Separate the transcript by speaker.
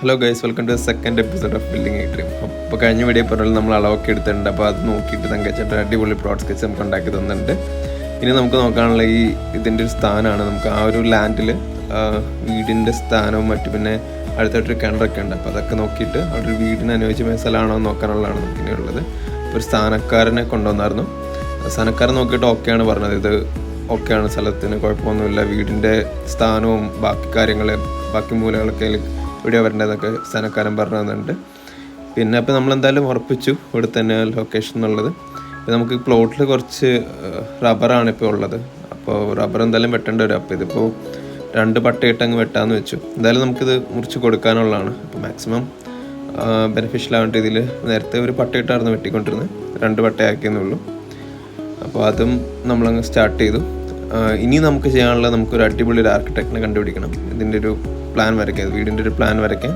Speaker 1: Hello guys, welcome to second episode of building a dream. അപ്പോൾ കഴിഞ്ഞ video പറഞ്ഞാൽ നമ്മൾ അളവൊക്കെ എടുത്തിട്ടുണ്ട്. അപ്പോൾ അത് നോക്കിയിട്ട് തങ്കച്ചേട്ടൻ അടിപൊളി പ്ലോട്ട് സ്കെച്ച് നമുക്ക് ഉണ്ടാക്കി തന്നിട്ടുണ്ട്. ഇനി നമുക്ക് നോക്കാനുള്ള ഇതിൻ്റെ ഒരു സ്ഥാനമാണ്. നമുക്ക് ആ ഒരു ലാൻഡിൽ വീടിൻ്റെ സ്ഥാനവും മറ്റു പിന്നെ അടുത്തായിട്ടൊരു കിണറൊക്കെ ഉണ്ട്. അപ്പോൾ അതൊക്കെ നോക്കിയിട്ട് അവിടെ ഒരു വീടിന് അനുയോജ്യമായ സ്ഥലമാണോ എന്ന് നോക്കാനുള്ളതാണ് നമുക്കിനി ഉള്ളത്. അപ്പോൾ ഒരു സ്ഥാനക്കാരനെ കൊണ്ടുവന്നായിരുന്നു. സ്ഥാനക്കാരൻ നോക്കിയിട്ട് ഓക്കെയാണ് പറഞ്ഞത്. ഇത് ഓക്കെയാണ്, സ്ഥലത്തിന് കുഴപ്പമൊന്നുമില്ല, വീടിൻ്റെ സ്ഥാനവും ബാക്കി കാര്യങ്ങൾ ബാക്കി മൂലകളൊക്കെ ഇവിടെ വരേണ്ടതൊക്കെ സ്ഥാനക്കാരൻ പറഞ്ഞു തന്നിട്ടുണ്ട്. പിന്നെ അപ്പോൾ നമ്മളെന്തായാലും ഉറപ്പിച്ചു ഇവിടെ തന്നെ ലൊക്കേഷൻ എന്നുള്ളത്. നമുക്ക് പ്ലോട്ടിൽ കുറച്ച് റബ്ബറാണ് ഇപ്പോൾ ഉള്ളത്. അപ്പോൾ റബ്ബർ എന്തായാലും വെട്ടേണ്ടി വരും. അപ്പോൾ ഇതിപ്പോൾ 2 പട്ടയിട്ട് അങ്ങ് വെട്ടാമെന്ന് വെച്ചു. എന്തായാലും നമുക്കിത് മുറിച്ച് കൊടുക്കാനുള്ളതാണ്. അപ്പോൾ മാക്സിമം ബെനിഫിഷ്യൽ ആവേണ്ട രീതിയിൽ നേരത്തെ ഒരു പട്ടയിട്ടായിരുന്നു വെട്ടിക്കൊണ്ടിരുന്നത്, 2 പട്ടയാക്കിയെന്നുള്ളൂ. അപ്പോൾ അതും നമ്മളങ്ങ് സ്റ്റാർട്ട് ചെയ്തു. ഇനി നമുക്ക് ചെയ്യാനുള്ള നമുക്കൊരു അടിപൊളി ഒരു ആർക്കിടെക്റ്റിനെ കണ്ടുപിടിക്കണം. ഇതിൻ്റെ ഒരു പ്ലാൻ വരയ്ക്കാൻ, വീടിൻ്റെ ഒരു പ്ലാൻ വരയ്ക്കാൻ.